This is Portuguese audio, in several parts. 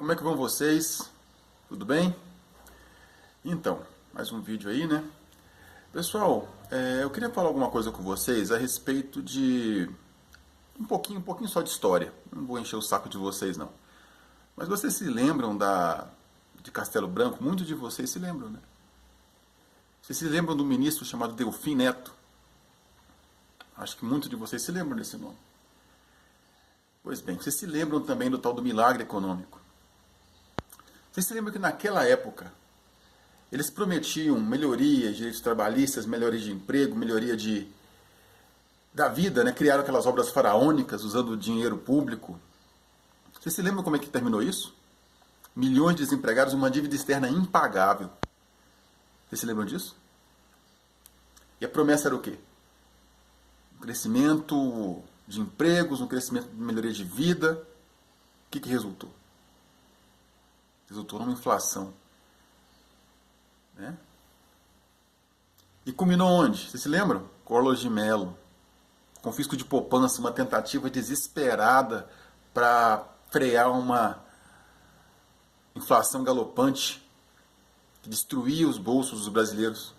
como é que vão vocês? Tudo bem? Então, mais um vídeo aí, né? Pessoal, eu queria falar alguma coisa com vocês a respeito de um pouquinho só de história. Não vou encher o saco de vocês, não. Mas vocês se lembram de Castelo Branco? Muitos de vocês se lembram, né? Vocês se lembram do ministro chamado Delfim Neto? Acho que muitos de vocês se lembram desse nome. Pois bem, vocês se lembram também do tal do milagre econômico. Vocês se lembram que naquela época eles prometiam melhorias de direitos trabalhistas, melhorias de emprego, da vida, né? Criaram aquelas obras faraônicas usando dinheiro público. Vocês se lembram como é que terminou isso? Milhões de desempregados, uma dívida externa impagável. Vocês se lembram disso? E a promessa era o quê? Um crescimento de empregos, um crescimento de melhoria de vida. O que resultou? Resultou numa inflação. Né? E culminou onde? Vocês se lembram? Collor de Mello. Confisco de poupança, uma tentativa desesperada para frear uma inflação galopante que destruía os bolsos dos brasileiros.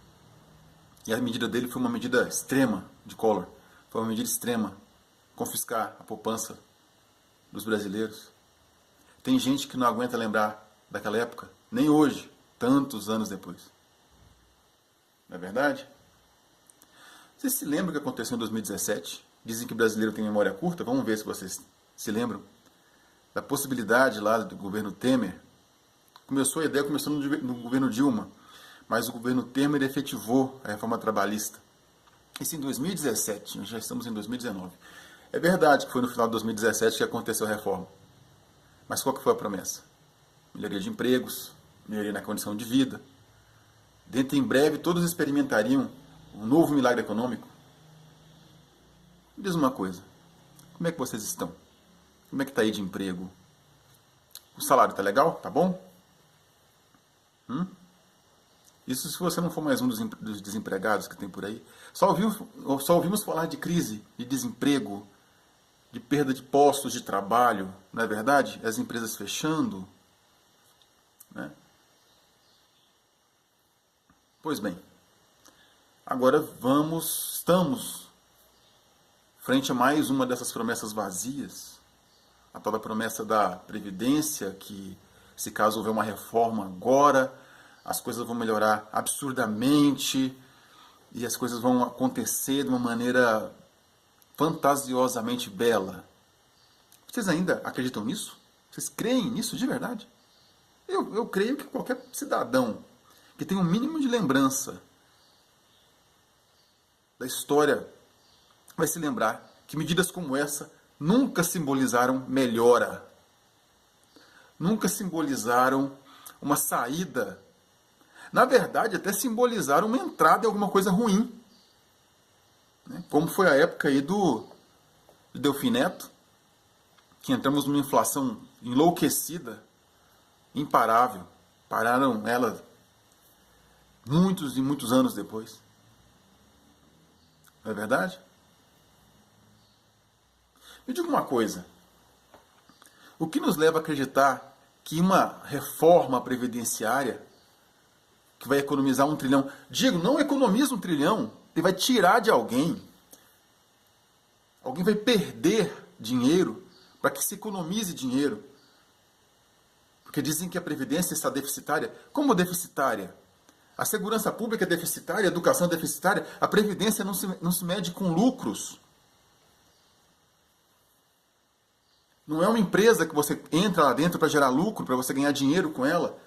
E a medida dele foi uma medida extrema de Collor. Foi uma medida extrema. Confiscar a poupança dos brasileiros. Tem gente que não aguenta lembrar daquela época, nem hoje, tantos anos depois. Não é verdade? Vocês se lembram o que aconteceu em 2017? Dizem que o brasileiro tem memória curta. Vamos ver se vocês se lembram. Da possibilidade lá do governo Temer. A ideia começou no governo Dilma, mas o governo Temer efetivou a reforma trabalhista. Isso em 2017, nós já estamos em 2019. É verdade que foi no final de 2017 que aconteceu a reforma. Mas qual que foi a promessa? Melhoria de empregos, melhoria na condição de vida. Dentro em breve todos experimentariam um novo milagre econômico. Me diz uma coisa, como é que vocês estão? Como é que está aí de emprego? O salário está legal? Tá bom? Isso se você não for mais um dos desempregados que tem por aí. Só ouvimos falar de crise, de desemprego, de perda de postos de trabalho, não é verdade? As empresas fechando. Né? Pois bem, agora estamos frente a mais uma dessas promessas vazias, a tal da promessa da Previdência, que se caso houver uma reforma agora, as coisas vão melhorar absurdamente e as coisas vão acontecer de uma maneira fantasiosamente bela. Vocês ainda acreditam nisso? Vocês creem nisso de verdade? Eu creio que qualquer cidadão que tem um mínimo de lembrança da história vai se lembrar que medidas como essa nunca simbolizaram melhora. Nunca simbolizaram uma saída. Na verdade, até simbolizaram uma entrada em alguma coisa ruim. Como foi a época aí do Delfim Neto, que entramos numa inflação enlouquecida, imparável. Pararam ela muitos e muitos anos depois. Não é verdade? Me diga uma coisa. O que nos leva a acreditar que uma reforma previdenciária que vai economizar 1 trilhão... Digo, não economiza 1 trilhão, ele vai tirar de alguém. Alguém vai perder dinheiro para que se economize dinheiro. Porque dizem que a Previdência está deficitária. Como deficitária? A segurança pública é deficitária, a educação é deficitária, a Previdência não se mede com lucros. Não é uma empresa que você entra lá dentro para gerar lucro, para você ganhar dinheiro com ela.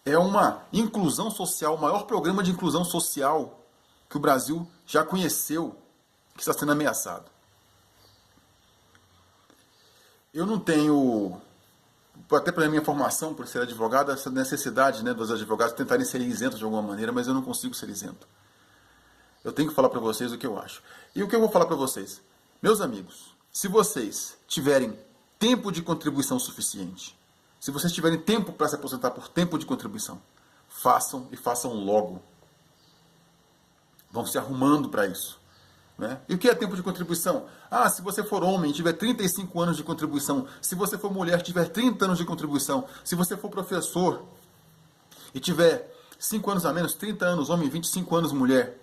É uma inclusão social, o maior programa de inclusão social que o Brasil já conheceu, que está sendo ameaçado. Eu não tenho, até pela minha formação, por ser advogado, essa necessidade, né, dos advogados tentarem ser isentos de alguma maneira, mas eu não consigo ser isento. Eu tenho que falar para vocês o que eu acho. E o que eu vou falar para vocês? Meus amigos, se vocês tiverem tempo de contribuição suficiente, se vocês tiverem tempo para se aposentar por tempo de contribuição, façam e façam logo. Vão se arrumando para isso. Né? E o que é tempo de contribuição? Ah, se você for homem e tiver 35 anos de contribuição, se você for mulher e tiver 30 anos de contribuição, se você for professor e tiver 5 anos a menos, 30 anos homem, 25 anos mulher,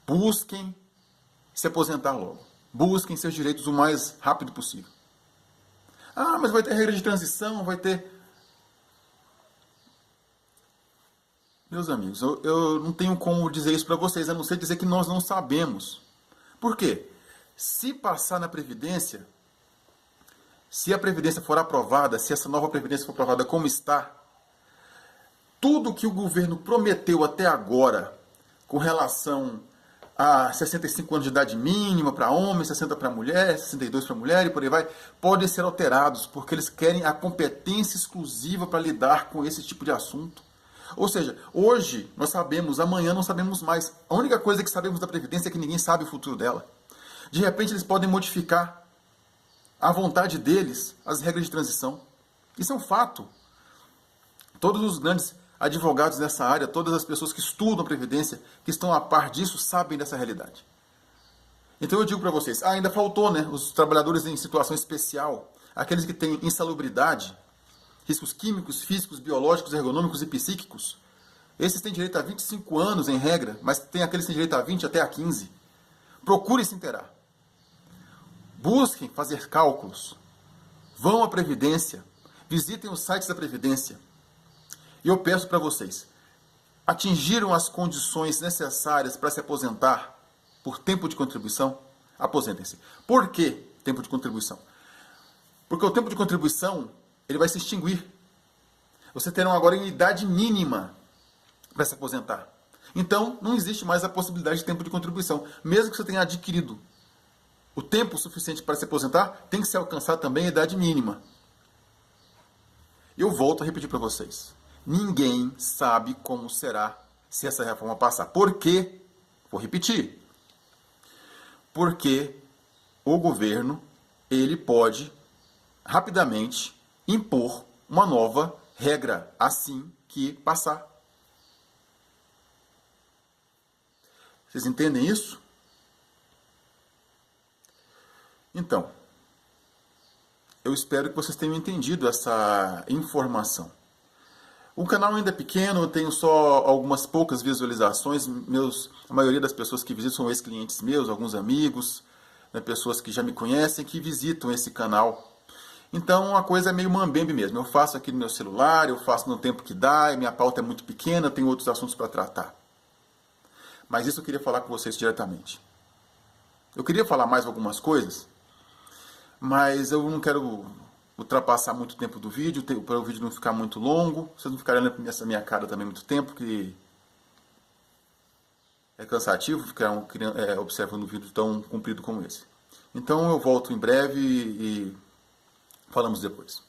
busquem se aposentar logo. Busquem seus direitos o mais rápido possível. Ah, mas vai ter regra de transição, vai ter... Meus amigos, eu não tenho como dizer isso para vocês, a não ser dizer que nós não sabemos. Por quê? Se passar na Previdência, se a Previdência for aprovada, se essa nova Previdência for aprovada como está, tudo que o governo prometeu até agora com relação a 65 anos de idade mínima para homem, 60 para mulher, 62 para mulher e por aí vai, podem ser alterados, porque eles querem a competência exclusiva para lidar com esse tipo de assunto. Ou seja, hoje nós sabemos, amanhã não sabemos mais. A única coisa que sabemos da Previdência é que ninguém sabe o futuro dela. De repente eles podem modificar à vontade deles as regras de transição. Isso é um fato. Todos os grandes advogados nessa área, todas as pessoas que estudam Previdência, que estão a par disso, sabem dessa realidade. Então eu digo para vocês, ainda faltou, né, os trabalhadores em situação especial, aqueles que têm insalubridade, riscos químicos, físicos, biológicos, ergonômicos e psíquicos. Esses têm direito a 25 anos, em regra, mas tem aqueles que têm direito a 20 até a 15. Procure se inteirar. Busquem fazer cálculos. Vão à Previdência. Visitem os sites da Previdência. E eu peço para vocês, atingiram as condições necessárias para se aposentar por tempo de contribuição? Aposentem-se. Por que tempo de contribuição? Porque o tempo de contribuição ele vai se extinguir. Você terá agora uma idade mínima para se aposentar. Então, não existe mais a possibilidade de tempo de contribuição. Mesmo que você tenha adquirido o tempo suficiente para se aposentar, tem que se alcançar também a idade mínima. Eu volto a repetir para vocês. Ninguém sabe como será se essa reforma passar. Por quê? Vou repetir. Porque o governo ele pode rapidamente impor uma nova regra assim que passar. Vocês entendem isso? Então, eu espero que vocês tenham entendido essa informação. O canal ainda é pequeno, eu tenho só algumas poucas visualizações. A maioria das pessoas que visitam são ex-clientes meus, alguns amigos, né, pessoas que já me conhecem, que visitam esse canal. Então a coisa é meio mambembe mesmo. Eu faço aqui no meu celular, eu faço no tempo que dá, minha pauta é muito pequena, tenho outros assuntos para tratar. Mas isso eu queria falar com vocês diretamente. Eu queria falar mais algumas coisas, mas eu não quero ultrapassar muito tempo do vídeo, para o vídeo não ficar muito longo, vocês não ficarem olhando essa minha cara também muito tempo, que é cansativo ficar observando um vídeo tão comprido como esse. Então eu volto em breve e falamos depois.